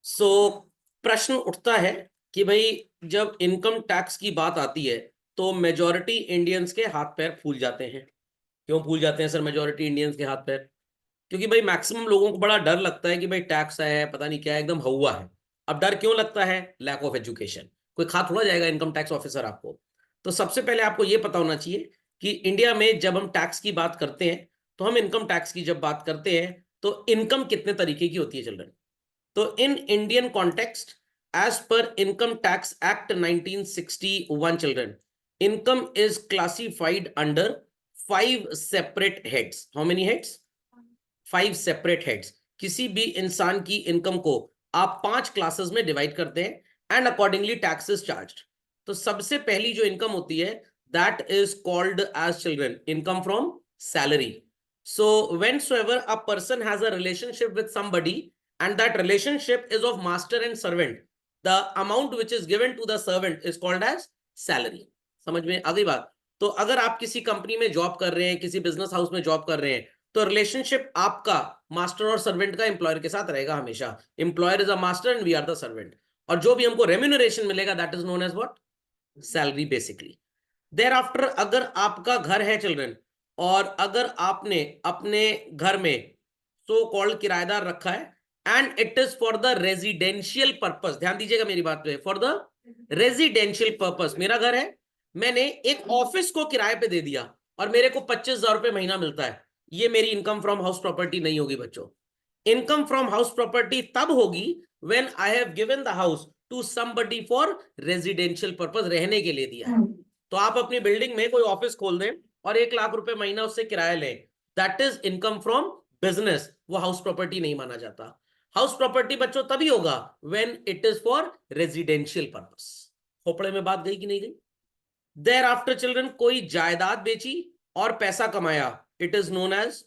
सो प्रश्न उठता है कि भाई जब इनकम टैक्स की बात आती है तो मेजॉरिटी इंडियंस के हाथ पैर फूल जाते हैं। क्यों फूल जाते हैं सर मेजॉरिटी इंडियंस के हाथ पैर? क्योंकि भाई मैक्सिमम लोगों को बड़ा डर लगता है कि भाई टैक्स है, पता नहीं क्या है, एकदम हवा है। अब डर क्यों लगता है? Lack of education. कोई खा थोड़ा जाएगा इनकम टैक्स ऑफिसर आपको। तो सबसे पहले आपको यह पता होना चाहिए कि इंडिया में जब हम टैक्स की बात करते हैं, तो हम इनकम टैक्स की जब बात करते हैं तो इनकम कितने तरीके की होती है चिल्ड्रन? तो in Indian context, as per income tax act 1961 children, income is classified under 5 separate heads. How many heads? 5 separate heads. किसी भी इंसान की इनकम को आप 5 क्लासेस में डिवाइड करते हैं and accordingly tax is charged. तो सबसे पहली जो इनकम होती है that is called as children income from salary. So whensoever a person has a relationship with somebody and that relationship is of master and servant, the amount which is given to the servant is called as salary. समझ में आ गई बात? तो अगर आप किसी company में job कर रहे हैं, किसी बिजनेस हाउस में जॉब कर रहे हैं, तो रिलेशनशिप आपका मास्टर और सर्वेंट का एम्प्लॉयर के साथ रहेगा हमेशा। Employer is a master and we are the servant. और जो भी हमको रेम्यूनरेशन मिलेगा that is known as what? Salary basically. Thereafter अगर आपका घर है चिल्ड्रन, और अगर आपने अपने घर में सो कॉल्ड किराएदार रखा है and it is for the residential purpose, ध्यान दीजिएगा मेरी बात पे, फॉर द रेजिडेंशियल पर्पस। मेरा घर है, मैंने एक ऑफिस को किराए पे दे दिया और मेरे को 25,000 रुपए महीना मिलता है, ये मेरी इनकम फ्रॉम हाउस प्रॉपर्टी नहीं होगी बच्चों। इनकम फ्रॉम हाउस प्रॉपर्टी तब होगी when I have given the house to somebody for residential purpose, रहने के लिए दिया है। तो आप अपनी बिल्डिंग में कोई ऑफिस खोल दें और 1 लाख रुपए महीना उससे किराया लें, that is income from business, वो हाउस प्रॉपर्टी नहीं माना जाता। हाउस प्रॉपर्टी बच्चों तभी होगा when it is for residential purpose. खोपड़े में बात गई कि नहीं गई? देयर आफ्टर चिल्ड्रन कोई जायदाद बेची और पैसा कमाया, it is known as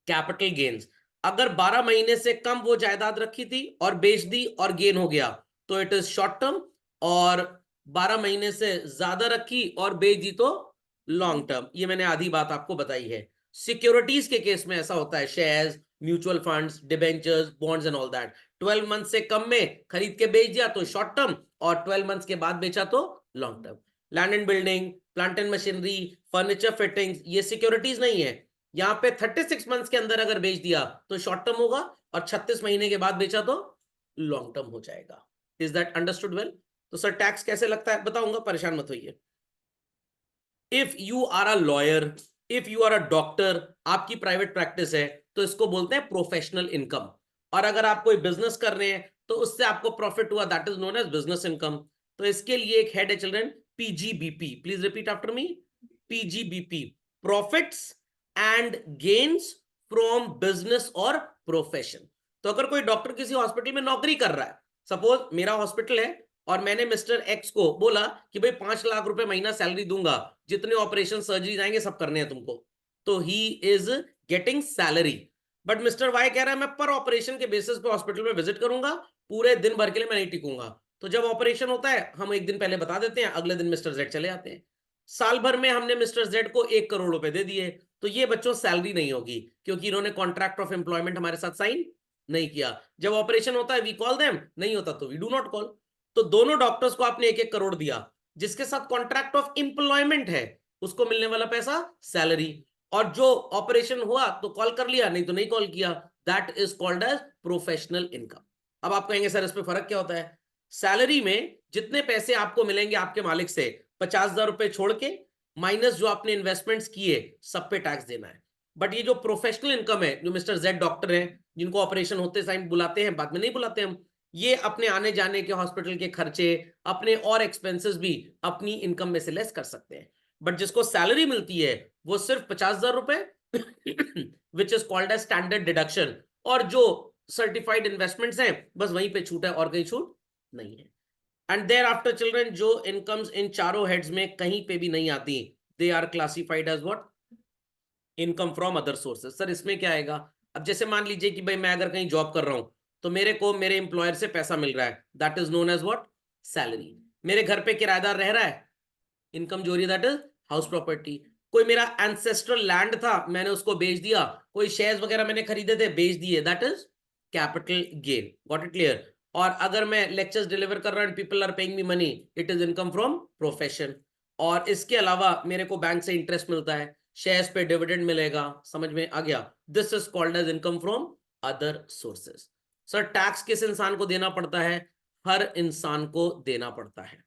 capital gains. अगर 12 महीने से कम वो जायदाद रखी थी और बेच दी और गेन हो गया तो इट इज शॉर्ट टर्म, और 12 महीने से ज्यादा रखी और बेच दी तो लॉन्ग टर्म। ये मैंने आधी बात आपको बताई है। सिक्योरिटीज के केस में ऐसा होता है, shares, mutual funds, debentures, bonds and all that. 12 month से कम में खरीद के बेच दिया तो शॉर्ट टर्म, और 12 मंथ्स के बाद बेचा तो long term. Land and building, plant and machinery, furniture fittings, ये सिक्योरिटीज नहीं है। यहां पे 36 मंथ्स के अंदर अगर बेच दिया तो शॉर्ट टर्म होगा, और 36 महीने के बाद बेचा तो लॉन्ग टर्म हो जाएगा। Is that understood well? तो सर टैक्स कैसे लगता है बताऊंगा, परेशान मत होइए। If you are a lawyer, if you are a doctor, आपकी प्राइवेट प्रैक्टिस है, तो इसको बोलते हैं प्रोफेशनल इनकम। और अगर आप कोई बिजनेस कर रहे हैं तो उससे आपको प्रॉफिट हुआ, that is known as business income. तो इसके लिए एक हेड है children, PGBP. Please repeat after me, PGBP, profits and gains from business और प्रोफेशन। तो अगर कोई डॉक्टर किसी हॉस्पिटल में नौकरी कर रहा है, सपोज मेरा हॉस्पिटल है और मैंने मिस्टर एक्स को बोला कि भाई 5 लाख रुपए महीना सैलरी दूंगा, जितने ऑपरेशन सर्जरी आएंगे सब करने हैं तुमको, तो he is getting salary. But mister Y कह रहा है मैं पर ऑपरेशन के बेसिस पे हॉस्पिटल में विजिट करूंगा, पूरे दिन भर के लिए मैं नहीं टिकूंगा। तो जब ऑपरेशन होता है हम एक दिन पहले बता देते हैं, अगले दिन मिस्टर जेड चले आते हैं। साल भर में हमने मिस्टर जेड को 1 करोड़ रुपए दे दिए, तो ये बच्चों सैलरी नहीं होगी, क्योंकि इन्होंने कॉन्ट्रैक्ट ऑफ एम्प्लॉयमेंट हमारे साथ साइन नहीं किया। जब ऑपरेशन होता है वी कॉल देम, नहीं होता तो वी डू नॉट कॉल। तो दोनों डॉक्टर्स को आपने 1-1 करोड़ दिया, जिसके साथ कॉन्ट्रैक्ट ऑफ एम्प्लॉयमेंट है उसको मिलने वाला पैसा सैलरी। और जो ऑपरेशन हुआ तो कॉल कर लिया, नहीं तो नहीं कॉल किया, that is called as professional income. अब आप कहेंगे सर इस पे फर्क क्या होता है? सैलरी में जितने पैसे आपको मिलेंगे आपके मालिक से, 50,000 रुपए छोड़ के माइनस जो आपने इन्वेस्टमेंट्स किए, सब पे टैक्स देना है। बट ये जो प्रोफेशनल इनकम है, जो मिस्टर जेड डॉक्टर हैं जिनको ऑपरेशन होते टाइम बुलाते हैं, बाद में नहीं बुलाते हम, ये अपने आने जाने के हॉस्पिटल के खर्चे, अपने और एक्सपेंसेस भी अपनी इनकम में से लेस कर सकते हैं। बट जिसको सैलरी मिलती है वो सिर्फ 50,000 रुपए which is called as standard deduction, और जो सर्टिफाइड इन्वेस्टमेंट्स हैं बस वहीं पे छूट है और कहीं छूट नहीं है। एंड देयर आफ्टर चिल्ड्रन जो इनकम्स इन चारों हेड्स में कहीं पे भी नहीं आती, they are classified as what? Income from other sources. Sir इसमें क्या आएगा? अब जैसे मान लीजिए कि भाई मैं अगर कहीं जॉब कर रहा हूं तो मेरे को मेरे एम्प्लॉयर से पैसा मिल रहा है, that is known as what? Salary. मेरे घर पे किराएदार रह रहा है, इनकम जो रही है दैट इज हाउस प्रॉपर्टी। कोई मेरा एंसेस्ट्रल लैंड था, मैंने उसको बेच दिया, कोई शेयर्स वगैरह मैंने खरीदे थे बेच दिए, that is capital gain. Got it clear? और अगर मैं लेक्चर्स डिलीवर कर रहा हूं, people are paying me money, it is income from profession. और इसके अलावा मेरे को बैंक से इंटरेस्ट मिलता है, शेयर्स पे डिविडेंड मिलेगा, समझ में आ गया? This is called as income from other sources. Sir tax किस इंसान को देना पड़ता है? हर इंसान को देना पड़ता है।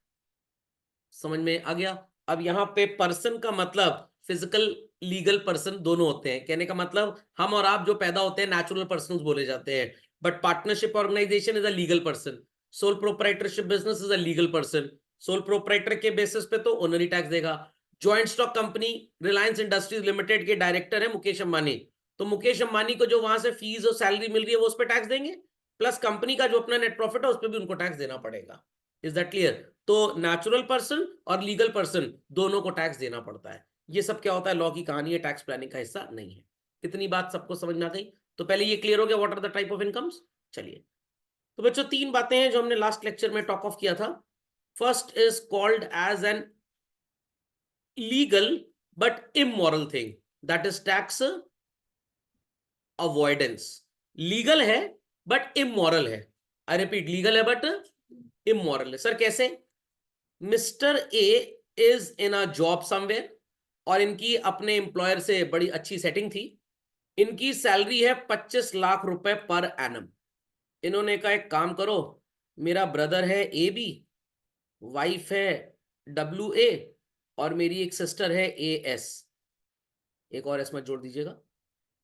समझ में आ गया? अब यहां पे पर्सन का मतलब फिजिकल लीगल पर्सन दोनों होते हैं। कहने का मतलब हम और आप जो पैदा होते हैं नेचुरल पर्सन बोले जाते हैं, but partnership organization is a legal person. Sole proprietorship business is a legal person. Sole proprietor के बेसिस पे तो ओनरी टैक्स देगा। Joint stock company Reliance Industries Limited के डायरेक्टर है मुकेश अंबानी, तो मुकेश अंबानी को जो वहां से फीस और सैलरी मिल रही है वो उस पर टैक्स देंगे, प्लस कंपनी का जो अपना नेट प्रॉफिट है उस पर भी उनको टैक्स देना पड़ेगा। Is that clear? तो नेचुरल पर्सन और लीगल पर्सन दोनों को टैक्स देना पड़ता है। ये सब क्या होता है? लॉ की कहानी है, टैक्स प्लानिंग का हिस्सा नहीं है। इतनी बात सबको समझ में आ गई? तो पहले ये क्लियर हो गया what are the type of incomes. चलिए, तो बच्चों तीन बातें हैं जो हमने लास्ट लेक्चर में टॉक ऑफ किया था। First is called as an legal but immoral thing, that is tax avoidance. Legal है बट इमोरल है। आई रिपीट, लीगल है बट इमोरल है। सर कैसे? Mister A is in a job somewhere और इनकी अपने एम्प्लॉयर से बड़ी अच्छी सेटिंग थी। इनकी सैलरी है 25 लाख रुपए पर एनम। इन्होंने कहा एक काम करो, मेरा ब्रदर है ए बी, वाइफ है डब्ल्यू ए, और मेरी एक सिस्टर है ए एस, एक और एस मत जोड़ दीजिएगा।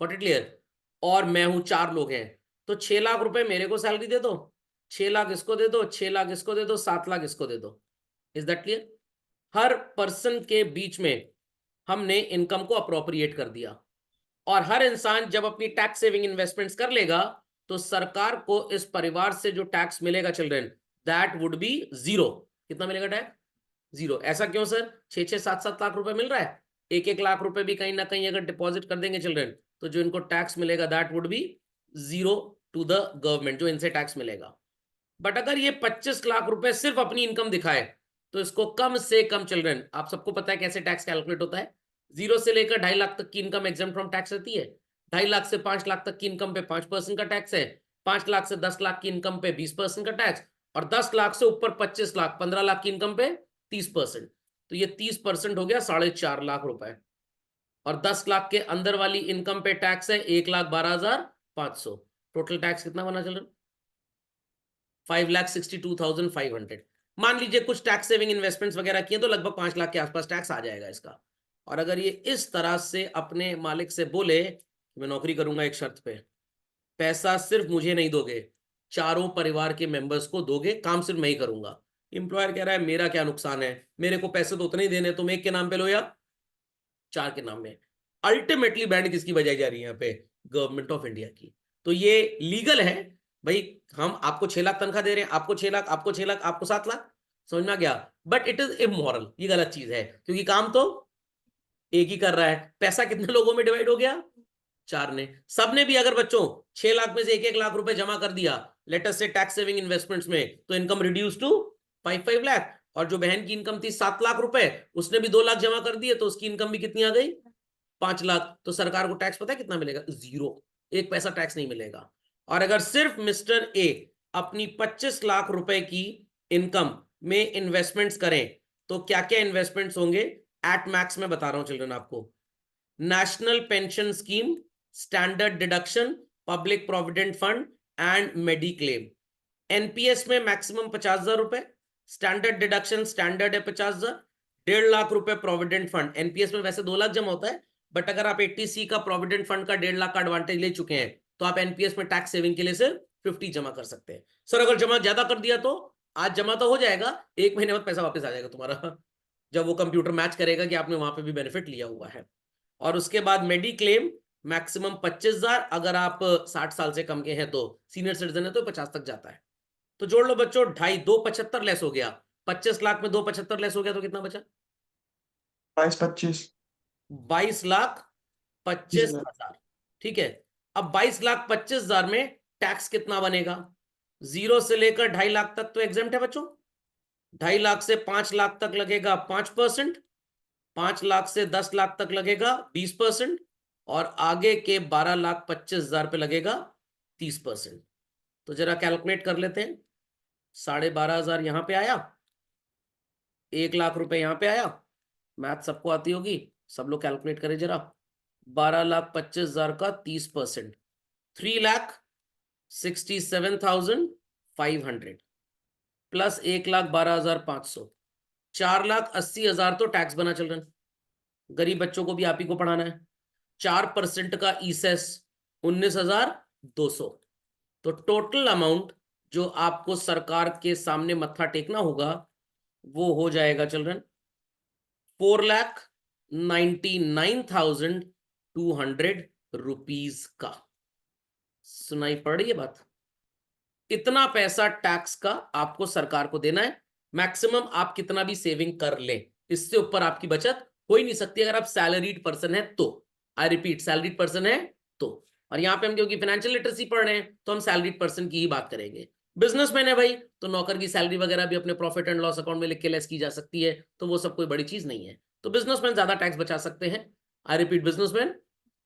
Got it clear? और मैं हूं, चार लोग हैं, तो 6 लाख रुपए मेरे को सैलरी दे दो, 6 लाख इसको दे दो, 6 लाख इसको दे दो, 7 लाख इसको दे दो। Is that clear? Her person के बीच में हमने इनकम को अप्रोप्रिएट कर दिया, और हर इंसान जब अपनी टैक्स सेविंग इन्वेस्टमेंट्स कर लेगा तो सरकार को इस परिवार से जो टैक्स मिलेगा children, that would be zero. कितना मिलेगा टैक्स? जीरो। ऐसा क्यों सर? 6-6 7-7 लाख रुपए मिल रहा है, 1-1 लाख रुपए भी कहीं ना कहीं अगर डिपॉजिट कर देंगे चिल्ड्रन, तो जो इनको टैक्स मिलेगा that would be zero to the government, जो इनसे टैक्स मिलेगा। बट अगर ये 25 लाख रुपए सिर्फ अपनी इनकम दिखाए तो इसको कम से कम चिल्ड्रन, आप सबको पता है कैसे टैक्स कैलकुलेट होता है, 0 से लेकर 2.5 लाख तक की इनकम एग्जेम्प्ट फ्रॉम टैक्स रहती है। 2.5 लाख से 5 लाख तक की इनकम पे 5% का टैक्स है, 5 लाख से 10 लाख की इनकम पे 20% का टैक्स, और 10 लाख से ऊपर 25 लाख 15 लाख की इनकम पे 30%। तो ये 30% हो गया 4.5 लाख रुपए। और 10 लाख के अंदर वाली इनकम पे टैक्स है 1,12,500। टोटल टैक्स कितना बना चिल्ड्रन? 5,62,500। मान लीजिए कुछ टैक्स सेविंग इन्वेस्टमेंट्स वगैरह किए तो लगभग 5 लाख के आसपास टैक्स आ जाएगा इसका। और अगर ये इस तरह से अपने मालिक से बोले मैं नौकरी करूंगा एक शर्त पे, पैसा सिर्फ मुझे नहीं दोगे, चारों परिवार के मेंबर्स को दोगे, काम सिर्फ मैं ही करूंगा। इंप्लॉयर कह रहा है मेरा क्या नुकसान है, मेरे को पैसे तो उतने ही देने, तुम एक के नाम पे लो या चार के नाम में। अल्टीमेटली बैंड किसकी बजाई जा रही है यहाँ पे? गवर्नमेंट ऑफ इंडिया की। तो ये लीगल है भाई, हम आपको 6 लाख तनख्वाह दे रहे हैं, आपको 6 लाख, आपको 6 लाख, आपको 7 लाख, समझ में आ गया? बट इट इज इमोरल, ये गलत चीज है, क्योंकि काम तो एक ही कर रहा है। पैसा कितने लोगों में डिवाइड हो गया? चार ने। सबने भी अगर बच्चों 6 लाख में से 1-1 लाख रुपए जमा कर दिया लेट अस से टैक्स सेविंग इन्वेस्टमेंट्स में, तो इनकम रिड्यूस टू 5-5 लाख। और जो बहन की इनकम थी 7 लाख रुपए, उसने भी 2 लाख जमा कर दिए, तो उसकी इनकम भी कितनी आ गई? 5 लाख। तो सरकार को टैक्स पता है कितना मिलेगा? जीरो, एक पैसा टैक्स नहीं मिलेगा। और अगर सिर्फ मिस्टर ए अपनी 25 लाख रुपए की इनकम में इन्वेस्टमेंट्स करें, तो क्या क्या इन्वेस्टमेंट्स होंगे एट मैक्स में बता रहा हूं चिल्ड्रन आपको। National pension scheme, standard deduction, public provident fund and mediclaim. NPS में मैक्सिमम 50,000 रुपए, स्टैंडर्ड डिडक्शन स्टैंडर्ड है 50,000, 1.5 लाख रुपए प्रोविडेंट फंड। एनपीएस में वैसे 2 लाख जमा होता है, बट अगर आप 80C का प्रोविडेंट फंड का 1.5 लाख का एडवांटेज ले चुके हैं तो आप एनपीएस में टैक्स सेविंग के लिए सिर्फ 50 जमा कर सकते हैं। सर अगर जमा ज्यादा कर दिया तो? आज जमा तो हो जाएगा, 1 महीने बाद पैसा वापस आ जाएगा तुम्हारा, जब वो कंप्यूटर मैच करेगा कि आपने वहां पे भी बेनिफिट लिया हुआ है। और उसके बाद मेडिक्लेम मैक्सिमम 25,000, अगर आप 60 साल से कम के हैं तो, सीनियर सिटीजन है तो 50 तक जाता है। तो जोड़ लो बच्चों, 2.5 2,75 लेस हो गया, 25 लाख में 2,75 लेस हो गया तो कितना बचा? 22-25। 22,25,000। ठीक है, अब 22,25,000 में टैक्स कितना बनेगा? 0 से लेकर 2.5 लाख तक तो एग्जेम्प्ट है बच्चों, 2.5 लाख से 5 लाख तक लगेगा 5%, 5 लाख से 10 लाख तक लगेगा 20%, और आगे के 12,25,000 पे लगेगा 30%। तो जरा कैलकुलेट कर लेते हैं। 12,500 यहां पे आया, 1 लाख रुपए यहां पे आया, मैथ सबको आती होगी, सब लोग कैलकुलेट करें जरा। 12,25,000 का 30%, 3,67,500 प्लस 1,12,500, 4,80,000 तो टैक्स बना चल रहा है। गरीब बच्चों को भी आप ही को पढ़ाना है। 4% का ईसेस 19,200। तो टोटल अमाउंट जो आपको सरकार के सामने मत्था टेकना होगा वो हो जाएगा चिल्ड्रन 4,99,200 रुपीज का। सुनाई पड़ रही है बात? इतना पैसा टैक्स का आपको सरकार को देना है। मैक्सिमम आप कितना भी सेविंग कर लें, इससे ऊपर आपकी बचत हो ही नहीं सकती अगर आप सैलरीड पर्सन है तो। आई रिपीट, सैलरीड पर्सन है तो। और यहां पे हम क्योंकि फाइनेंशियल लिटरेसी पढ़ रहे हैं तो हम सैलरीड पर्सन की ही बात करेंगे। बिजनेसमैन है भाई तो नौकर की सैलरी वगैरह भी अपने प्रॉफिट एंड लॉस अकाउंट में लिख के लेस की जा सकती है, तो वो सब कोई बड़ी चीज नहीं है। तो बिजनेसमैन ज्यादा टैक्स बचा सकते हैं। आई रिपीट, बिजनेसमैन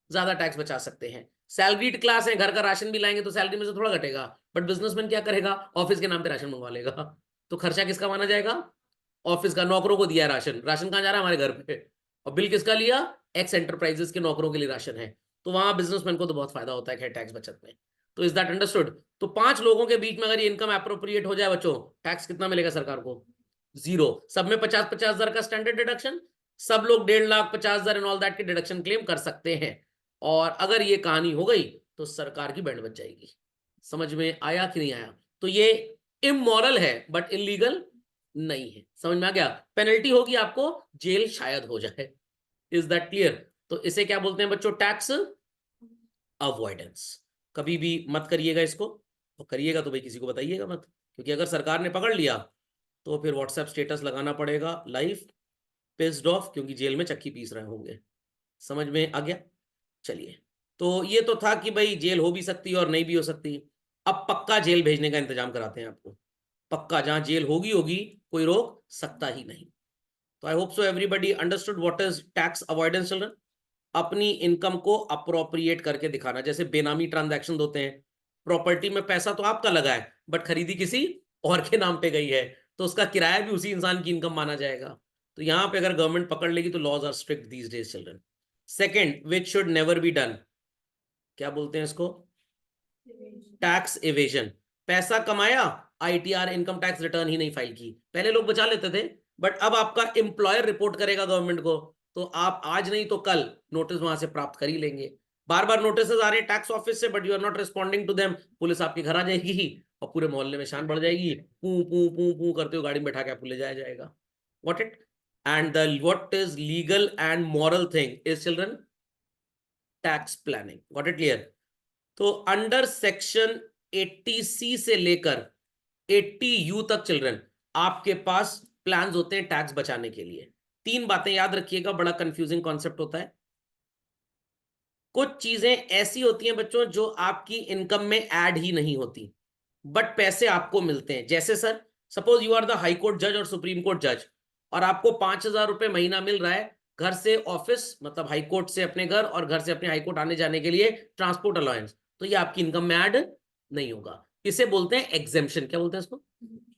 ज्यादा टैक्स बचा सकते हैं। सैलरीड क्लास है, घर का राशन भी लाएंगे तो सैलरी में से थोड़ा घटेगा, बट बिजनेसमैन क्या करेगा, ऑफिस के नाम पे राशन मंगवा लेगा। तो खर्चा किसका माना जाएगा? ऑफिस का। नौकरों को दिया है राशन, राशन कहां जा रहा है? हमारे घर पे। और बिल किसका लिया? एक्स एंटरप्राइजेस के नौकरों के लिए राशन है। तो वहां बिजनेसमैन को तो बहुत फायदा होता है टैक्स बचत में। तो इज दैट अंडरस्टूड? तो 5 लोगों के बीच में अगर ये इनकम अप्रोप्रिएट हो जाए बच्चों, टैक्स कितना मिलेगा सरकार को? 0। सब में 50,000 का स्टैंडर्ड डिडक्शन, सब लोग 1,50,000 एंड ऑल दैट के डिडक्शन क्लेम कर सकते हैं। और अगर ये कहानी हो गई तो सरकार की बैंड बच जाएगी। समझ में आया कि नहीं आया? तो ये इमोरल है बट इलीगल नहीं है। समझ में आ गया? पेनल्टी होगी आपको, जेल शायद हो जाए। Is that clear? तो इसे क्या बोलते हैं बच्चों? Tax avoidance. कभी भी मत करिएगा इसको, और करिएगा तो भाई किसी को बताइएगा मत, क्योंकि अगर सरकार ने पकड़ लिया तो फिर व्हाट्सएप स्टेटस लगाना पड़ेगा, लाइफ पिस्ड ऑफ, क्योंकि जेल में चक्की पीस रहे होंगे। समझ में आ गया? चलिए, तो ये तो था कि भाई जेल हो भी सकती है और नहीं भी हो सकती। अब पक्का जेल भेजने का इंतजाम कराते हैं आपको। पक्का जहां जेल होगी होगी, कोई रोक सकता ही नहीं। तो I hope so everybody understood what is tax avoidance children. अपनी इनकम को अप्रोप्रिएट करके दिखाना। जैसे बेनामी ट्रांजैक्शन होते हैं, प्रॉपर्टी में पैसा तो आपका लगा है बट खरीदी किसी और के नाम पे गई है, तो उसका किराया भी उसी इंसान की इनकम माना जाएगा। तो यहां पे अगर गवर्नमेंट पकड़ लेगी तो laws are strict these days children. Second, which should never be done, क्या बोलते हैं इसको? Tax evasion. पैसा कमाया, आईटीआर इनकम टैक्स रिटर्न ही नहीं फाइल की। पहले लोग बचा लेते थे, बट अब आपका एम्प्लॉयर रिपोर्ट करेगा गवर्नमेंट को, तो आप आज नहीं तो कल नोटिस वहां से प्राप्त कर ही लेंगे। बार बार नोटिस आ रहे हैं टैक्स ऑफिस से but you are not responding to them, police आपके घर आ जाएगी और पूरे मोहल्ले में शान बढ़ जाएगी, पू पू पू पू करते हुए गाड़ी में बैठा के आपको ले जाया जाएगा। What it and the what is legal and moral thing is children tax planning. What it clear? तो अंडर सेक्शन 80C से लेकर 80U तक चिल्ड्रन आपके पास प्लान्स होते हैं टैक्स बचाने के लिए। 3 बातें याद रखिएगा, बड़ा कंफ्यूजिंग कॉन्सेप्ट होता है। कुछ चीजें ऐसी होती हैं बच्चों जो आपकी इनकम में ऐड ही नहीं होती बट पैसे आपको मिलते हैं। जैसे sir, suppose you are the high court जज और सुप्रीम कोर्ट जज, और आपको 5,000 रुपए महीना मिल रहा है घर से ऑफिस, मतलब हाई कोर्ट से अपने घर और घर से अपने हाई कोर्ट आने जाने के लिए ट्रांसपोर्ट अलाउंस, तो ये आपकी इनकम में ऐड नहीं होगा। इसे बोलते हैं एग्जेम्पशन। क्या बोलते हैं इसको?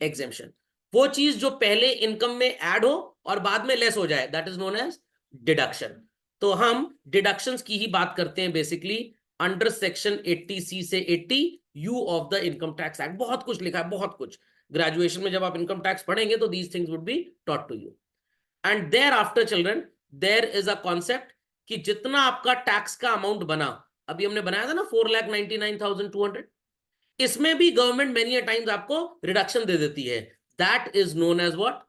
एग्जेम्पशन। वो चीज जो पहले इनकम में ऐड हो और बाद में लेस हो जाए, that is known as deduction. तो हम डिडक्शंस की ही बात करते हैं बेसिकली अंडर सेक्शन 80C से 80U of the income tax act. बहुत कुछ लिखा है, बहुत कुछ। ग्रेजुएशन में जब आप इनकम टैक्स पढ़ेंगे तो these things would be taught to you. And thereafter children there is a concept कि जितना आपका टैक्स का अमाउंट बना, अभी हमने बनाया था ना 4,99,200, इसमें भी गवर्नमेंट मेनी टाइम्स आपको रिडक्शन दे देती है। That is known as what?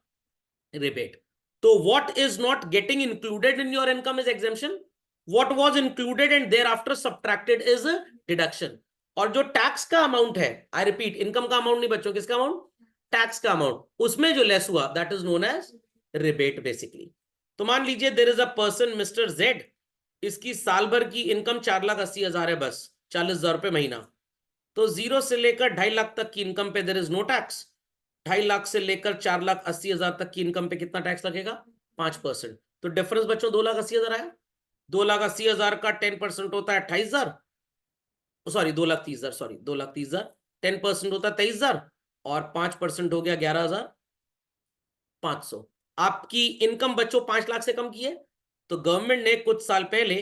Rebate. तो what is not getting included in your income is exemption, what was included and thereafter subtracted is deduction. और जो टैक्स का अमाउंट है, I repeat, income का amount नहीं बच्चों, किसका amount? Tax का अमाउंट, उसमें जो लेस हुआ that is known as rebate basically. तो मान लीजिए there is a person mister Z, इसकी साल भर की इनकम 4,80,000 है, बस 40,000 रुपए महीना। तो 0 से लेकर 2.5 लाख तक की इनकम पे there is no tax. 2.5 lakh से लेकर 4,80,000 तक की इनकम पे कितना टैक्स लगेगा? 5%। तो डिफरेंस बच्चों 2,80,000 आया। 2,80,000 का 10% होता है 28,000, सॉरी 2,30,000, सॉरी 2,30,000, 10% होता है 23,000 और 5% हो गया 11,500। आपकी इनकम बच्चों 5 लाख से कम की है, तो गवर्नमेंट ने कुछ साल पहले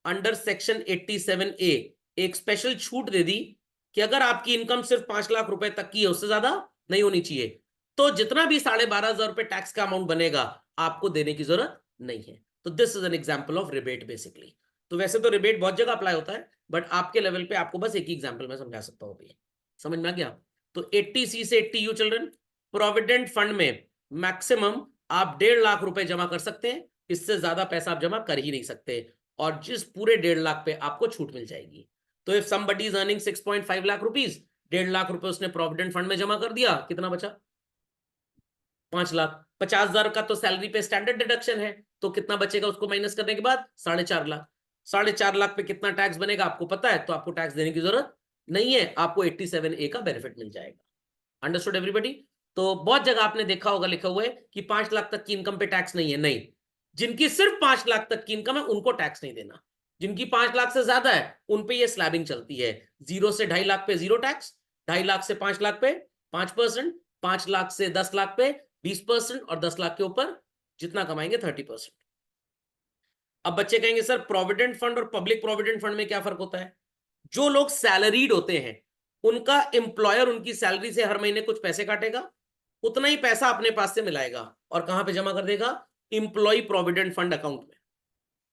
अंडर सेक्शन 87A एक स्पेशल छूट दे दी कि अगर आपकी इनकम सिर्फ 5 लाख रुपए तक की है, उससे ज्यादा नहीं होनी चाहिए, तो जितना भी 12,500 रुपए टैक्स का अमाउंट बनेगा आपको देने की जरूरत नहीं है। तो this is an example of rebate basically. तो वैसे तो रिबेट बहुत जगह अप्लाई होता है, बट आपके लेवल पे आपको बस एक ही एग्जाम्पल में समझा सकता हूँ भैया। समझ में आ गया? तो 80C से 80U चिल्ड्रन, प्रोविडेंट फंड में मैक्सिमम आप 1.5 लाख रुपए जमा कर सकते हैं, इससे ज्यादा पैसा आप जमा कर ही नहीं सकते, और जिस पूरे 1.5 लाख पे आपको छूट मिल जाएगी। तो if somebody is earning 6.5 lakh rupees, 1.5 lakh रुपए उसने प्रोविडेंट फंड में जमा कर दिया, कितना बचा? 5 लाख। 50,000 का तो सैलरी पे स्टैंडर्ड डिडक्शन है, तो कितना बचेगा उसको माइनस करने के बाद? 4.5 लाख। 4.5 लाख पे कितना टैक्स बनेगा आपको पता है, तो आपको टैक्स देने की जरूरत नहीं है, आपको 87A का बेनिफिट मिल जाएगा। Understood everybody? तो बहुत जगह आपने देखा होगा लिखा हुआ है कि 5 लाख तक की इनकम पे टैक्स नहीं है। नहीं, जिनकी सिर्फ 5 लाख तक की इनकम है उनको टैक्स नहीं देना। जिनकी 5 लाख से ज्यादा है उन पे ये स्लैबिंग चलती है। 0 से 2.5 लाख पे 0 टैक्स, 2.5 लाख से 5 लाख पे 5%, 5 लाख से 10 लाख पे 20%, और 10 लाख के ऊपर जितना कमाएंगे 30%। अब बच्चे कहेंगे सर प्रोविडेंट फंड और पब्लिक प्रोविडेंट फंड में क्या फर्क होता है? जो लोग सैलरीड होते हैं उनका एम्प्लॉयर उनकी सैलरी से हर महीने कुछ पैसे काटेगा, उतना ही पैसा अपने पास से मिलाएगा और कहां पे जमा कर देगा? इंप्लॉय प्रोविडेंट फंड अकाउंट में।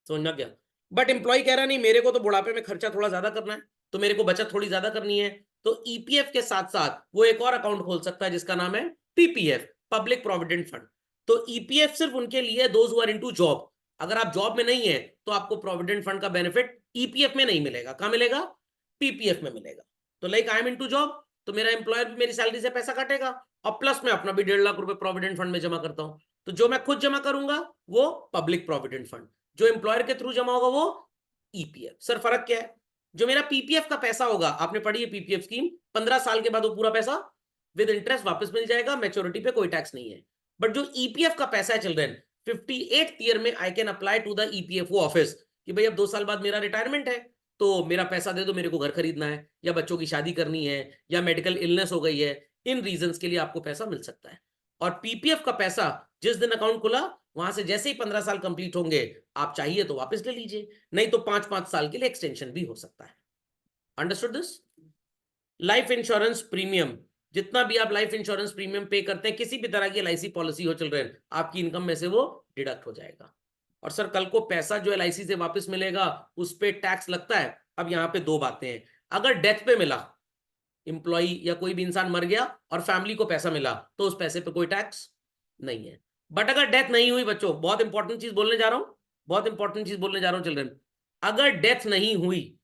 समझना क्या? बट एम्प्लॉय कह रहा नहीं मेरे को तो बुढ़ापे में खर्चा थोड़ा ज्यादा करना है, तो मेरे को बचत थोड़ी ज्यादा करनी है, तो ईपीएफ के साथ साथ वो एक और अकाउंट खोल सकता है जिसका नाम है पीपीएफ, पब्लिक प्रोविडेंट फंड। तो ईपीएफ सिर्फ उनके लिए those who are into job. अगर आप जॉब में नहीं है तो आपको प्रोविडेंट फंड का बेनिफिट ईपीएफ में नहीं मिलेगा, कहां मिलेगा? पीपीएफ में मिलेगा। तो like I am into job, तो मेरा एम्प्लॉयर भी मेरी सैलरी से पैसा काटेगा, और प्लस में अपना भी 1.5 लाख रुपए प्रोविडेंट फंड में जमा करता हूं। तो जो मैं खुद जमा करूंगा वो पब्लिक प्रोविडेंट फंड, जो एम्प्लॉयर के थ्रू जमा होगा वो ईपीएफ। सर फर्क क्या है? जो मेरा पीपीएफ का पैसा होगा, आपने पढ़ी है पीपीएफ स्कीम, 15 साल के बाद वो पूरा पैसा विद इंटरेस्ट वापस मिल जाएगा, मैच्योरिटी पे कोई टैक्स नहीं है। बट जो ईपीएफ का पैसा है चिल्ड्रन, 58th ईयर में I can apply to the EPFO office कि भाई अब 2 साल बाद मेरा रिटायरमेंट है, तो मेरा पैसा दे दो, मेरे को घर खरीदना है, या बच्चों की शादी करनी है, या मेडिकल इलनेस हो गई है, इन रीजंस के लिए आपको पैसा मिल सकता है। और पीपीएफ का पैसा जिस दिन अकाउंट खुला वहां से जैसे ही 15 साल कंप्लीट होंगे, आप चाहिए तो वापस ले लीजिए, नहीं तो 5-5 साल के लिए एक्सटेंशन भी हो सकता है। Understood this? Life insurance premium, जितना भी आप लाइफ इंश्योरेंस प्रीमियम पे करते हैं, किसी भी तरह की एलआईसी पॉलिसी हो चिल्ड्रन, आपकी इनकम में से वो डिडक्ट हो जाएगा। और सर कल को पैसा जो एलआईसी से वापस मिलेगा उस पे टैक्स लगता है। अब यहां पे 2 बातें हैं। अगर डेथ पे मिला, इंप्लॉई या कोई भी इंसान मर गया और फैमिली को पैसा मिला, तो उस पैसे पे कोई टैक्स नहीं है। बट अगर डेथ नहीं हुई बच्चों, बहुत इंपॉर्टेंट चीज बोलने जा रहा हूं, बहुत इंपॉर्टेंट चीज बोलने जा रहा हूं चिल्ड्रन, अगर डेथ नहीं हुई,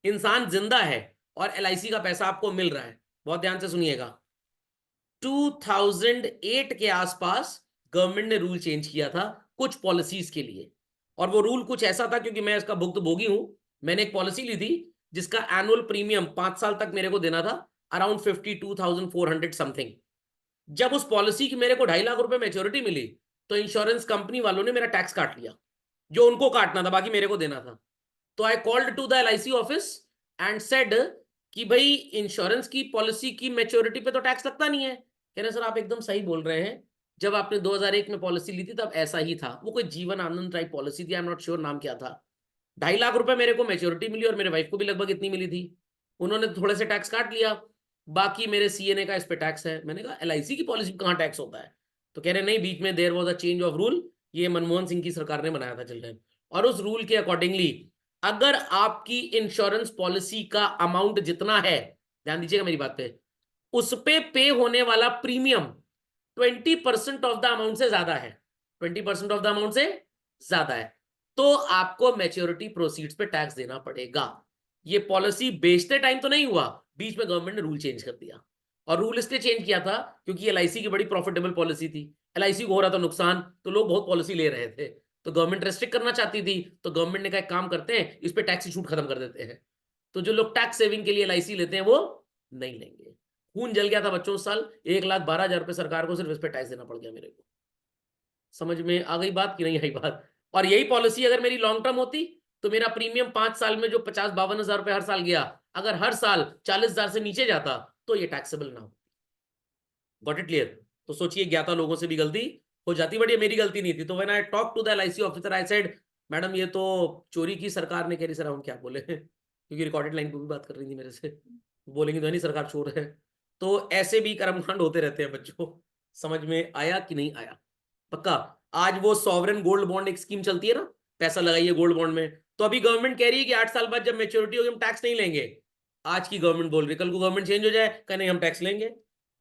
इंसान जिंदा है और एलआईसी का पैसा आपको मिल रहा है, बहुत ध्यान से सुनिएगा, 2008 के आसपास गवर्नमेंट ने रूल चेंज किया था कुछ पॉलिसीज के लिए, और वो रूल कुछ ऐसा था, क्योंकि मैं इसका भुक्तभोगी हूं, मैंने एक पॉलिसी ली थी जिसका एनुअल प्रीमियम 5 साल तक मेरे को देना था अराउंड 52,400 समथिंग। जब उस पॉलिसी की मेरे को 2.5 लाख रुपए मेच्योरिटी मिली, तो इंश्योरेंस कंपनी वालों ने मेरा टैक्स काट लिया, जो उनको काटना था, बाकी मेरे को देना था। तो I called to the LIC office and said कि भाई इंश्योरेंस की पॉलिसी की मैच्योरिटी पे तो टैक्स लगता नहीं है। कह रहे सर आप एकदम सही बोल रहे हैं, जब आपने 2001 में पॉलिसी ली थी तब ऐसा ही था, वो कोई जीवन आनंद टाइप पॉलिसी थी, आई एम नॉट श्योर नाम क्या था। 2.5 लाख रुपए मेरे को मैच्योरिटी मिली और मेरे वाइफ को भी लगभग इतनी मिली थी। उन्होंने थोड़े से टैक्स काट लिया, बाकी मेरे सीएनए का इस पे टैक्स है। मैंने कहा एलआईसी की पॉलिसी कहाँ टैक्स होता है? तो कह रहे नहीं, बीच में there was a change of rule, ये मनमोहन सिंह की सरकार ने बनाया था चिल्ड्रन, और उस रूल के अकॉर्डिंगली अगर आपकी इंश्योरेंस पॉलिसी का अमाउंट जितना है, ध्यान दीजिएगा मेरी बात पे, उस पे होने वाला प्रीमियम 20% ऑफ द अमाउंट से ज्यादा है, 20% ऑफ द अमाउंट से ज्यादा है, तो आपको मैच्योरिटी प्रोसीड्स पे टैक्स देना पड़ेगा। ये पॉलिसी बेचते टाइम तो नहीं हुआ, बीच में गवर्नमेंट ने रूल चेंज कर दिया, और रूल इसलिए चेंज किया था क्योंकि एलआईसी की बड़ी प्रॉफिटेबल पॉलिसी थी, एलआईसी को हो रहा था नुकसान, तो लोग बहुत पॉलिसी ले रहे थे, तो गवर्नमेंट रेस्ट्रिक्ट करना चाहती थी, तो गवर्नमेंट ने कहा एक काम करते हैं, इस पे टैक्स छूट खत्म कर देते हैं। तो जो लोग टैक्स सेविंग के लिए एलआईसी लेते हैं वो नहीं लेंगे। खून जल गया था बच्चों उस साल, 1,12,000 रुपए सरकार को सिर्फ इस पे टैक्स देना पड़ गया मेरे को। समझ में आ गई बात कि नहीं आई बात? और यही पॉलिसी अगर मेरी लॉन्ग टर्म होती तो मेरा प्रीमियम 5 साल में जो 50-52 हजार रुपए हर साल गया, अगर हर साल 40,000 से नीचे जाता तो ये टैक्सेबल ना हो। Got it clear? तो सोचिए ज्ञाता लोगों से भी गलती हो जाती, बट ये मेरी गलती नहीं थी। तो when I talk to the LIC officer I said madam ये तो चोरी की सरकार ने। कह रही सर हम क्या बोले क्योंकि रिकॉर्डेड लाइन पे भी बात कर रही थी मेरे से, बोलेंगे तो नहीं सरकार चोर है। तो ऐसे भी कर्मकांड होते रहते हैं बच्चों। समझ में आया कि नहीं आया? पक्का। आज वो सॉवरेन गोल्ड बॉन्ड एक स्कीम चलती है ना, पैसा लगाइए गोल्ड बॉन्ड में। तो अभी गवर्नमेंट कह रही है कि 8 साल बाद जब मेच्योरिटी होगी हम टैक्स नहीं लेंगे। आज की गवर्नमेंट बोल रही है, कल को गवर्नमेंट चेंज हो जाए कह नहीं हम टैक्स लेंगे।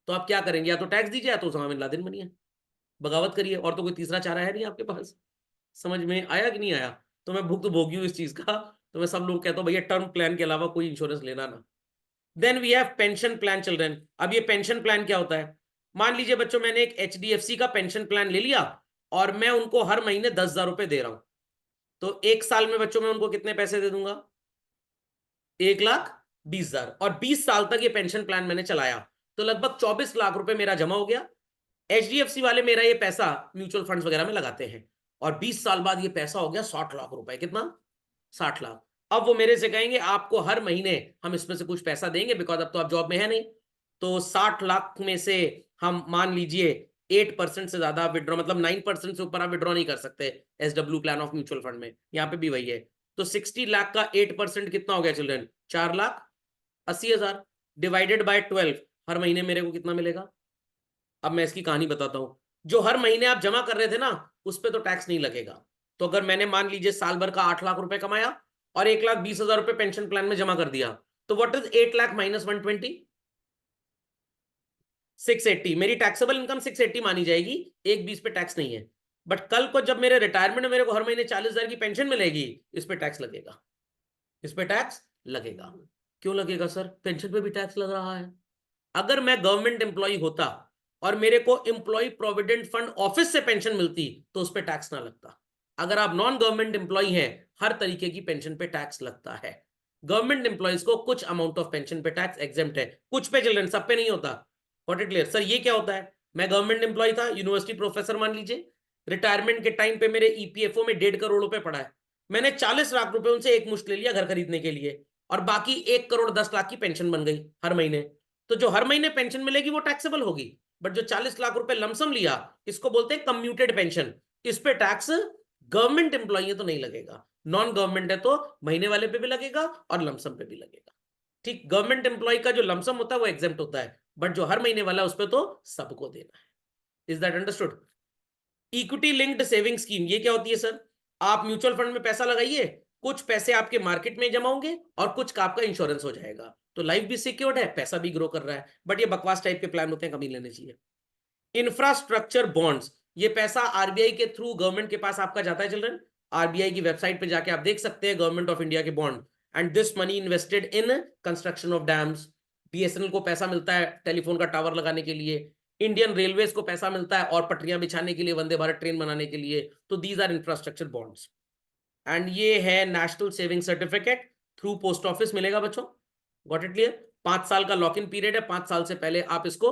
तो आप क्या करेंगे? या तो टैक्स दीजिए या तो उसामा बिन लादेन बनिए, बगावत करिए, और तो कोई तीसरा चारा है नहीं आपके पास। समझ में आया कि नहीं आया? तो मैं भुक्त भोगी हूं इस चीज का। तो मैं सब लोग कहता हूँ भैया टर्म प्लान के अलावा कोई इंश्योरेंस लेना ना। Then we have pension plan children. अब ये पेंशन प्लान क्या होता है? मान लीजिए बच्चों मैंने एक HDFC का पेंशन प्लान ले लिया और मैं उनको हर महीने 10,000 रुपए दे रहा हूं। तो एक साल में बच्चों मैं उनको कितने पैसे दे दूंगा? 1,20,000। और 20 साल तक ये पेंशन प्लान मैंने चलाया तो लगभग 24 लाख रुपए मेरा जमा हो गया। HDFC वाले मेरा ये पैसा म्यूचुअल फंड्स वगैरह में लगाते हैं और 20 साल बाद ये पैसा हो गया 60 लाख रुपए। कितना? 60 लाख। अब वो मेरे से कहेंगे आपको हर महीने हम इसमें से कुछ पैसा देंगे, बिकॉज अब तो आप जॉब में है नहीं। तो 60 लाख में से हम मान लीजिए 8% से ज्यादा विड्रॉ, मतलब 9% से ऊपर आप विड्रॉ नहीं कर सकते SW plan of mutual fund में। यहाँ पे भी वही है। तो 60 लाख का 8% कितना हो गया चिल्ड्रन? 4,80,000 डिवाइडेड बाय 12, हर महीने मेरे को कितना मिलेगा? अब मैं इसकी कहानी बताता हूं। जो हर महीने आप जमा कर रहे थे ना उस पर तो टैक्स नहीं लगेगा। तो अगर मैंने मान लीजिए साल भर का 8 लाख रुपए कमाया और 1,20,000 रुपए पेंशन प्लान में जमा कर दिया, तो व्हाट इज 8 लाख माइनस 120? 680। मेरी टैक्सेबल इनकम 680 मानी जाएगी, 1,20 पे टैक्स नहीं है। बट कल को जब मेरे रिटायरमेंट में मेरे को हर महीने 40,000 की पेंशन मिलेगी, इस पे टैक्स लगेगा। इस पे टैक्स लगेगा। क्यों लगेगा सर? पेंशन पे भी टैक्स लग रहा है। अगर मैं गवर्नमेंट एम्प्लॉय होता और मेरे को एम्प्लॉय प्रोविडेंट फंड ऑफिस से पेंशन मिलती तो उस पर टैक्स ना लगता। अगर आप नॉन गवर्नमेंट एम्प्लॉय हैं, हर तरीके की पेंशन पे टैक्स लगता है। गवर्नमेंट एम्प्लॉयज को कुछ अमाउंट ऑफ पेंशन पे टैक्स एग्जेम्प्ट है, कुछ पे चिल्ड्रन, सब पे नहीं होता। What it clear? सर ये क्या होता है? मैं गवर्नमेंट एम्प्लॉय था, यूनिवर्सिटी प्रोफेसर मान लीजिए, रिटायरमेंट के टाइम पे मेरे EPFO में 1.5 करोड़ रुपए पड़ा है। मैंने 40 लाख रुपए उनसे एक मुश्त ले लिया घर खरीदने के लिए, और बाकी 1,10,00,000 की पेंशन बन गई हर महीने। तो जो हर महीने पेंशन मिलेगी वो टैक्सेबल होगी। बट जो 40 लाख रुपए लमसम लिया, इसको बोलते हैं कम्यूटेड पेंशन। इस पे टैक्स गवर्नमेंट एम्प्लॉई है तो नहीं लगेगा, नॉन गवर्नमेंट है तो महीने वाले पे भी लगेगा और लमसम पे भी लगेगा। ठीक, गवर्नमेंट एम्प्लॉय का जो लमसम होता है वो एग्जेम्प्ट होता है, बट जो हर महीने वाला उस पर तो सबको देना है। Is that understood? Equity linked saving scheme ये क्या होती है सर? आप म्यूचुअल फंड में पैसा लगाइए, कुछ पैसे आपके मार्केट में जमा होंगे और कुछ का आपका इंश्योरेंस हो जाएगा। तो लाइफ भी सिक्योर्ड है, पैसा भी ग्रो कर रहा है। बट ये बकवास टाइप के प्लान होते हैं, कभी लेने चाहिए। इंफ्रास्ट्रक्चर बॉन्ड्स, ये पैसा RBI के थ्रू गवर्नमेंट के पास आपका जाता है चिल्ड्रन। RBI की वेबसाइट पे जाके आप देख सकते हैं गवर्नमेंट ऑफ इंडिया के bond. And this money invested in construction of dams. BSNL को पैसा मिलता है टेलीफोन का टावर लगाने के लिए, इंडियन रेलवेज को पैसा मिलता है और पटरियां बिछाने के लिए, वंदे भारत ट्रेन बनाने के लिए। तो these are infrastructure bonds. And ये है national saving certificate, through post office मिलेगा बच्चों। Got it clear? 5 साल का लॉक इन पीरियड है, 5 साल से पहले आप इसको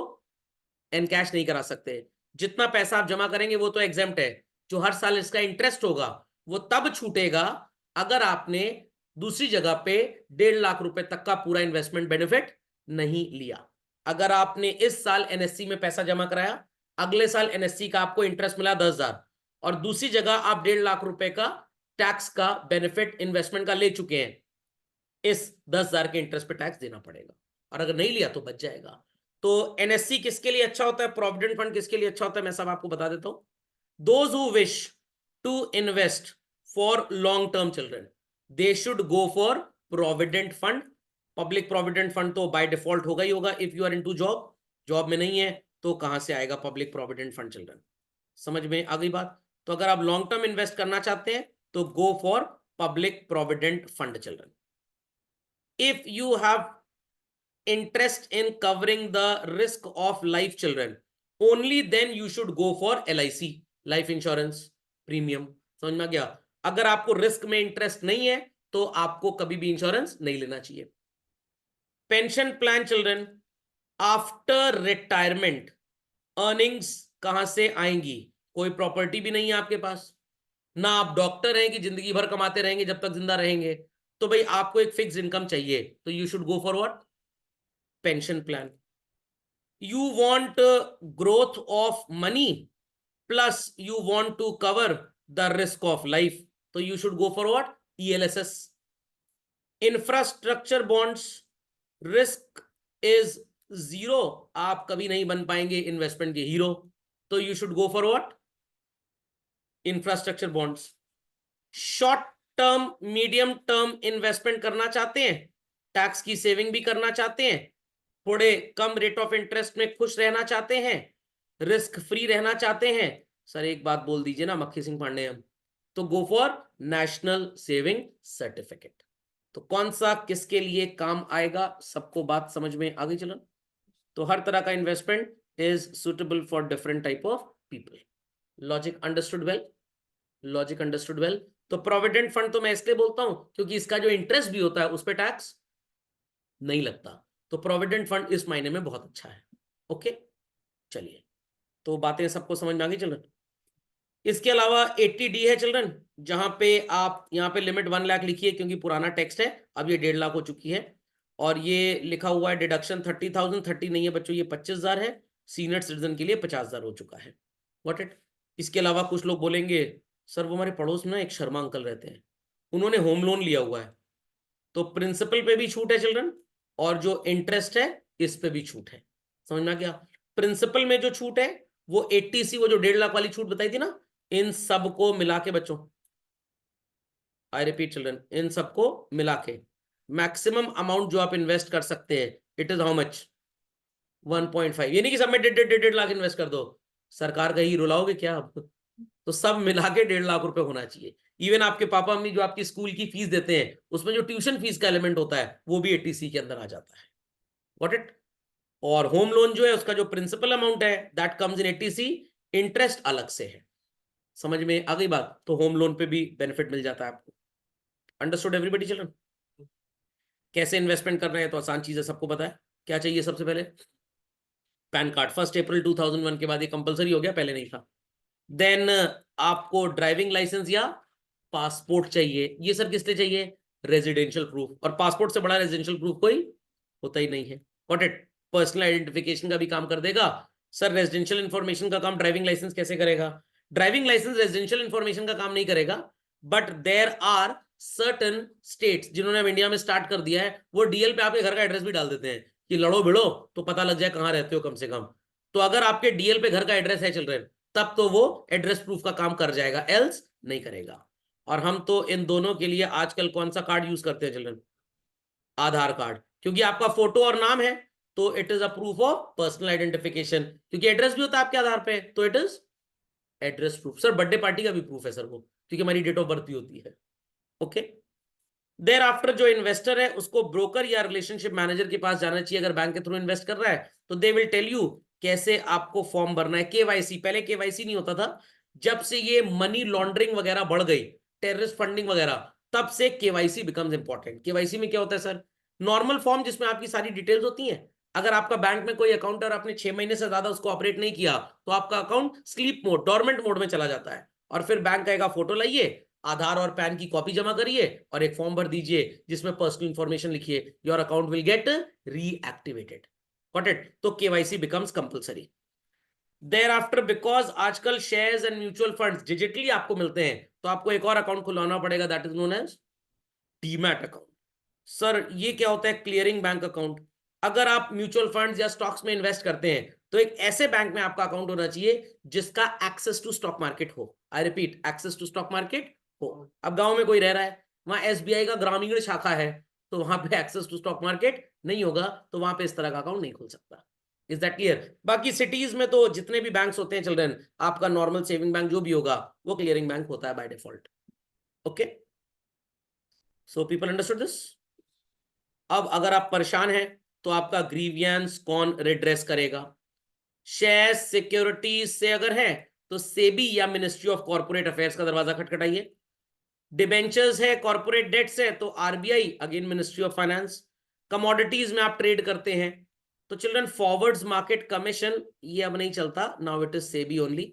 एनकैश नहीं करा सकते। जितना पैसा आप जमा करेंगे वो तो एग्जेम्प्ट है, जो हर साल इसका इंटरेस्ट होगा वो तब छूटेगा अगर आपने दूसरी जगह पे 1.5 लाख रुपए तक का पूरा इन्वेस्टमेंट बेनिफिट नहीं लिया। अगर आपने इस साल NSC में पैसा जमा कराया, अगले साल NSC का आपको इंटरेस्ट मिला 10,000, और दूसरी जगह आप 1.5 लाख रुपए का टैक्स का बेनिफिट इन्वेस्टमेंट का ले चुके हैं, इस 10,000 के इंटरेस्ट पे टैक्स देना पड़ेगा। और अगर नहीं लिया तो बच जाएगा। तो NSC किसके लिए अच्छा होता है, प्रोविडेंट फंड किसके लिए अच्छा होता है, मैं सब आपको बता देता हूं। Those who wish to invest for long term children, they should go for provident fund. Public provident fund तो बाय डिफॉल्ट होगा ही होगा if you are into job. Job में नहीं है तो कहां से आएगा पब्लिक प्रोविडेंट फंड चिल्ड्रन? समझ में आ गई बात? तो अगर आप लॉन्ग टर्म इन्वेस्ट करना चाहते हैं तो go for public provident fund children. If you have interest in covering the risk of life children, only then you should go for LIC, life insurance premium। समझ में आ गया? अगर आपको रिस्क में इंटरेस्ट नहीं है तो आपको कभी भी इंश्योरेंस नहीं लेना चाहिए। Pension plan children, after retirement earnings कहां से आएंगी? कोई प्रॉपर्टी भी नहीं है आपके पास, ना आप डॉक्टर हैं कि जिंदगी भर कमाते रहेंगे जब तक जिंदा रहेंगे, तो भाई आपको एक फिक्स इनकम चाहिए, तो you should go for what? Pension plan. You want growth of money plus you want to cover the risk of life, so you should go for what? ELSS. Infrastructure bonds, risk is zero, आप कभी नहीं बन पाएंगे investment के hero, तो you should go for what? Infrastructure bonds. Short term medium term investment करना चाहते हैं, टैक्स की सेविंग भी करना चाहते हैं, थोड़े कम रेट ऑफ इंटरेस्ट में खुश रहना चाहते हैं, रिस्क फ्री रहना चाहते हैं, सर एक बात बोल दीजिए ना मक्खी सिंह पांडे हम, तो go for national saving certificate. तो कौन सा किसके लिए काम आएगा, सबको बात समझ में आ गई चलन? तो हर तरह का investment is suitable for different type of people. Logic understood well? Logic understood well. तो प्रोविडेंट फंड तो मैं इसलिए बोलता हूं क्योंकि इसका जो इंटरेस्ट भी होता है उस पर टैक्स नहीं लगता, तो प्रोविडेंट फंड इस महीने में बहुत अच्छा है. ओके, चलिए, तो बातें सबको समझ में आ गई चिल्ड्रन? इसके अलावा 80D है चिल्ड्रन, जहां पे आप यहाँ पे लिमिट 1 लाख लिखिए क्योंकि पुराना टेक्स्ट है, अब ये 1.5 लाख हो चुकी है. और ये लिखा हुआ है डिडक्शन 30,000, 30 नहीं है बच्चों, ये 25,000 है. सीनियर सिटीजन के लिए 50,000 हो चुका है. What it. इसके अलावा कुछ लोग बोलेंगे सर वो हमारे पड़ोस में ना एक शर्मा अंकल रहते हैं, उन्होंने होम लोन लिया हुआ है, तो प्रिंसिपल पे भी छूट है चिल्ड्रन, और जो इंटरेस्ट है इस पे भी छूट है. समझ में आ गया? प्रिंसिपल में जो छूट है वो 80C, वो जो 1.5 लाख वाली छूट बताई थी ना, इन सबको मिला के बच्चों, आई रिपीट चिल्ड्रन, इन सबको मिला के मैक्सिमम अमाउंट जो आप इन्वेस्ट कर सकते हैं इट इज हाउ मच? 1.5. ये नहीं कि सब में 1.5 लाख इन्वेस्ट कर दो, सरकार का ही रुलाओगे क्या आप? तो सब मिला के 1.5 लाख रुपए होना चाहिए. इवन आपके पापा मम्मी जो आपकी स्कूल की फीस देते हैं उसमें जो ट्यूशन फीस का एलिमेंट होता है वो भी 80C के अंदर आ जाता है. What it. और होम लोन जो है उसका जो प्रिंसिपल अमाउंट है that comes in 80C, interest अलग से है. समझ में आ गई बात? तो होम लोन पे भी बेनिफिट मिल जाता है आपको. Understood everybody children? कैसे इन्वेस्टमेंट कर रहे हैं तो आसान चीज है, सबको पता है. क्या चाहिए सबसे पहले? Pan card. 1 अप्रैल 2001 के बाद ये कंपलसरी हो गया, पहले नहीं था. देन आपको ड्राइविंग लाइसेंस या पासपोर्ट चाहिए. ये सर किस लिए चाहिए? Residential proof. और पासपोर्ट से बड़ा रेजिडेंशियल प्रूफ कोई होता ही नहीं है. What it. पर्सनल आइडेंटिफिकेशन का भी काम कर देगा. सर रेजिडेंशियल इंफॉर्मेशन का काम ड्राइविंग लाइसेंस कैसे करेगा? ड्राइविंग लाइसेंस रेजिडेंशियल इंफॉर्मेशन का काम नहीं करेगा, but there are certain states जिन्होंने अब इंडिया में स्टार्ट कर दिया है, वो डीएल पे आपके घर का एड्रेस भी डाल देते हैं कि लड़ो भिड़ो तो पता लग जाए कहां रहते हो कम से कम. तो अगर आपके डीएल पे घर का एड्रेस है चिल्ड्रन, तब तो वो एड्रेस प्रूफ का काम कर जाएगा, एल्स नहीं करेगा. और हम तो इन दोनों के लिए आजकल कौन सा कार्ड यूज करते हैं चिल्ड्रन? आधार कार्ड. क्योंकि आपका फोटो और नाम है तो it is a proof of personal identification. क्योंकि एड्रेस भी होता है आपके आधार पे तो it is address proof. Sir birthday party का भी प्रूफ है सर वो, क्योंकि हमारी डेट ऑफ बर्थ भी होती है. ओके. देर आफ्टर जो इन्वेस्टर है उसको ब्रोकर या रिलेशनशिप मैनेजर के पास जाना चाहिए अगर बैंक के थ्रू इन्वेस्ट कर रहा है, तो दे विल टेल यू कैसे आपको फॉर्म भरना है. केवाईसी. पहले केवाईसी नहीं होता था, जब से ये मनी लॉन्ड्रिंग वगैरह बढ़ गई, टेररिस्ट फंडिंग वगैरह, तब से केवाईसी बिकम्स इंपॉर्टेंट. केवाईसी में क्या होता है सर? नॉर्मल फॉर्म जिसमें आपकी सारी डिटेल्स होती हैं. अगर आपका बैंक में कोई अकाउंट और आपने 6 महीने से ज्यादा उसको ऑपरेट नहीं किया तो आपका account sleep mode, dormant mode में चला जाता है. और फिर बैंक कहेगा फोटो लाइए, आधार और पैन की कॉपी जमा करिए और एक फॉर्म भर दीजिए जिसमें पर्सनल इंफॉर्मेशन लिखिए, your account will get reactivated. Got it. तो KYC becomes compulsory. Thereafter, because आजकल shares and mutual funds digitally आपको मिलते हैं, तो आपको एक और अकाउंट खुलवाना पड़ेगा, that is known as demat account. Sir ये क्या होता है? Clearing bank account. अगर आप म्यूचुअल फंड्स या स्टॉक्स में इन्वेस्ट करते हैं तो एक ऐसे बैंक में आपका अकाउंट होना चाहिए जिसका एक्सेस टू स्टॉक मार्केट हो. I repeat, access to stock market हो. अब गांव में कोई रह रहा है, वहां एसबीआई का ग्रामीण शाखा है, तो वहां पे एक्सेस टू स्टॉक मार्केट नहीं होगा, तो वहां पे इस तरह का अकाउंट नहीं खुल सकता. Is that clear? बाकी सिटीज में तो जितने भी बैंक्स होते हैं चिल्ड्रन, आपका नॉर्मल सेविंग बैंक जो भी होगा वो क्लियरिंग बैंक होता है by default. Okay, so people understood this? अब अगर आप परेशान हैं तो आपका ग्रीवियंस कौन रिड्रेस करेगा? शेयर सिक्योरिटीज से अगर है तो सेबी या मिनिस्ट्री ऑफ कॉर्पोरेट अफेयर्स का दरवाजा खटखटाइए. डिबेंचर्स है, कॉर्पोरेट डेट्स है, तो RBI, again ministry of finance. Commodities में आप ट्रेड करते हैं तो चिल्ड्रन फॉरवर्ड्स मार्केट कमीशन, ये अब नहीं चलता, now it is SEBI only.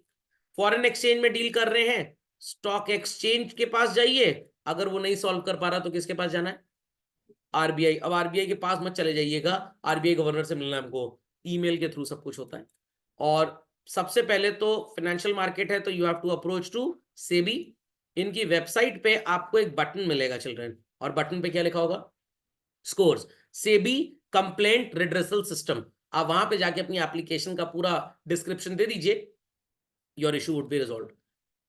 Foreign exchange में डील कर रहे हैं, स्टॉक एक्सचेंज के पास जाइए, अगर वो नहीं सॉल्व कर पा रहा तो किसके पास जाना है? आरबीआई। अब आरबीआई के पास मत चले जाइएगा, आरबीआई गवर्नर से मिलना है हमको, ईमेल के थ्रू सब कुछ होता है। और सबसे पहले तो फाइनेंशियल मार्केट है तो you have to approach to SEBI. इनकी वेबसाइट पे आपको एक बटन मिलेगा चिल्ड्रन, और बटन पे क्या लिखा होगा? Scores, SEBI complaint redressal system. आप वहां पे जाके अपनी एप्लीकेशन का पूरा डिस्क्रिप्शन दे दीजिए, your issue would be resolve.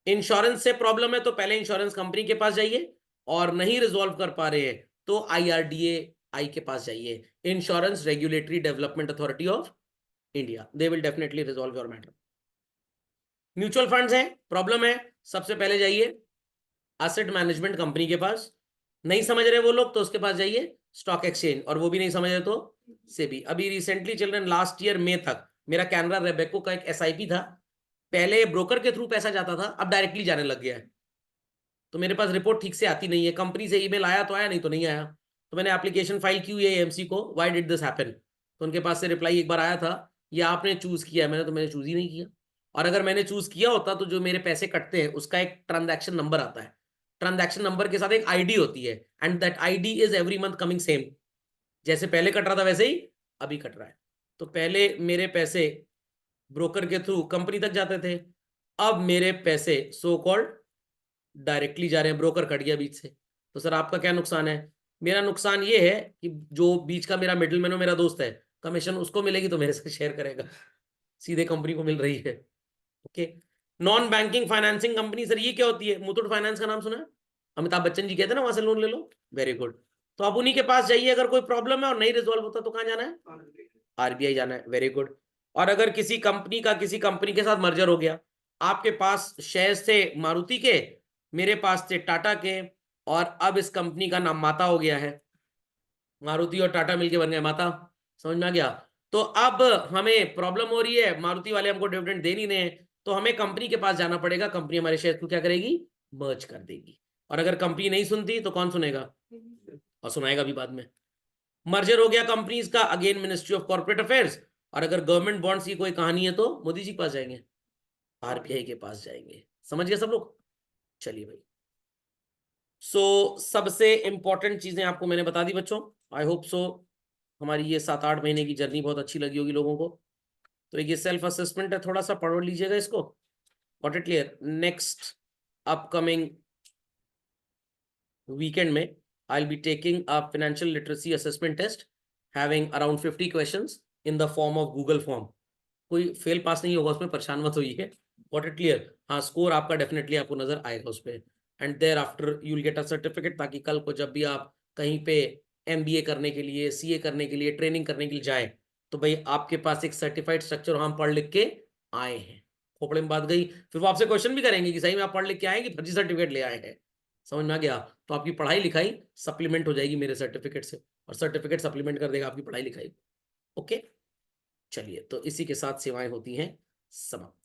Insurance से प्रॉब्लम है तो पहले इंश्योरेंस कंपनी के पास जाइए, और नहीं रिजॉल्व कर पा रहे हैं तो IRDAI के पास जाइए, insurance regulatory development authority of India. They will definitely resolve your matter. Mutual funds है, प्रॉब्लम है, सबसे पहले जाइए एसेट मैनेजमेंट कंपनी के पास। नहीं समझ रहे वो लोग तो उसके पास जाइए स्टॉक एक्सचेंज, और वो भी नहीं समझ रहे तो सेबी। अभी रिसेंटली चिल्ड्रन लास्ट ईयर मई तक मेरा कैनरा रेबेको का एक SIP था। पहले ब्रोकर के थ्रू पैसा जाता था, अब डायरेक्टली जाने लग गया है। तो मेरे पास रिपोर्ट ठीक से आती नहीं है, कंपनी से ईमेल आया तो आया, नहीं तो नहीं आया। तो मैंने एप्लीकेशन फाइल की हुई है AMC को, व्हाई डिड दिस हैपन। तो उनके पास से रिप्लाई एक बार आया था, ये आपने चूज किया है। मैंने चूज ही नहीं किया। और अगर मैंने चूज किया होता तो जो मेरे पैसे कटते हैं उसका एक ट्रांजैक्शन नंबर आता है, ट्रांजैक्शन नंबर के साथ एक ID होती है, and that ID is every month coming same. जैसे पहले कट रहा था वैसे ही अभी कट रहा है। तो पहले मेरे पैसे ब्रोकर के थ्रू कंपनी तक जाते थे, अब मेरे पैसे सो कॉल्ड डायरेक्टली जा रहे हैं, ब्रोकर कट गया बीच से। तो सर आपका क्या नुकसान है? मेरा नुकसान ये है कि जो बीच का मेरा मिडिल मैन मेरा दोस्त है, कमीशन उसको मिलेगी तो मेरे से शेयर करेगा, सीधे कंपनी को मिल रही है। Okay. Non banking financing company, sir ये क्या होती है? मुथूट फाइनेंस का नाम सुना है? अमिताभ बच्चन जी कहते हैं ना वहां से लोन ले लो। Very good. तो आप उन्हीं के पास जाइए, अगर कोई प्रॉब्लम है और नहीं रिजॉल्व होता तो कहाँ जाना है? RBI जाना है। Very good. और अगर किसी कंपनी का किसी कंपनी के साथ मर्जर हो गया, आपके पास शेयर्स थे मारुति के, मेरे पास थे टाटा के, और अब इस कंपनी का नाम माता हो गया है, मारुति और टाटा मिलके बन गए माता। समझ में आ गया? तो अब हमें प्रॉब्लम हो रही है, मारुति वाले हमको डिविडेंड दे नहीं रहे, तो हमें कंपनी के पास जाना पड़ेगा, कंपनी हमारे शेयर को क्या करेगी? मर्ज कर देगी। और अगर कंपनी नहीं सुनती तो कौन सुनेगा? और सुनाएगा भी बाद में। मर्जर हो गया कंपनीज का, again ministry of corporate affairs. और अगर गवर्नमेंट बॉन्ड्स की कोई कहानी है तो मोदी जी के पास जाएंगे, RBI के पास जाएंगे। समझ गए सब लोग? चलिए भाई। सबसे इंपॉर्टेंट चीजें आपको मैंने बता दी बच्चों। आई होप सो हमारी ये 7-8 महीने की जर्नी बहुत अच्छी लगी होगी लोगों को। तो ये सेल्फ असेसमेंट है, थोड़ा सा पढ़ लीजिएगा इसको। Got it clear? Next upcoming weekend में I will be taking a financial literacy assessment test having around 50 questions in the form of Google form. कोई फेल पास नहीं होगा उसमें, परेशान मत होइए। Got it clear? हाँ, स्कोर आपका डेफिनेटली आपको नजर आएगा उस पर। And thereafter you will get a certificate, ताकि कल को जब भी आप कहीं पे MBA करने के लिए, CA करने के लिए, ट्रेनिंग करने के लिए जाए, तो भाई आपके पास एक सर्टिफाइड स्ट्रक्चर हम पढ़ लिख के आए हैं। खोपड़े में बात गई। फिर वो आपसे क्वेश्चन भी करेंगे कि सही में आप पढ़ लिख के आए कि फर्जी सर्टिफिकेट ले आए हैं। समझ में आ गया? तो आपकी पढ़ाई लिखाई सप्लीमेंट हो जाएगी मेरे सर्टिफिकेट से, और सर्टिफिकेट सप्लीमेंट कर देगा आपकी पढ़ाई लिखाई। ओके। चलिए, तो इसी के साथ सेवाएं होती हैं समाप्त।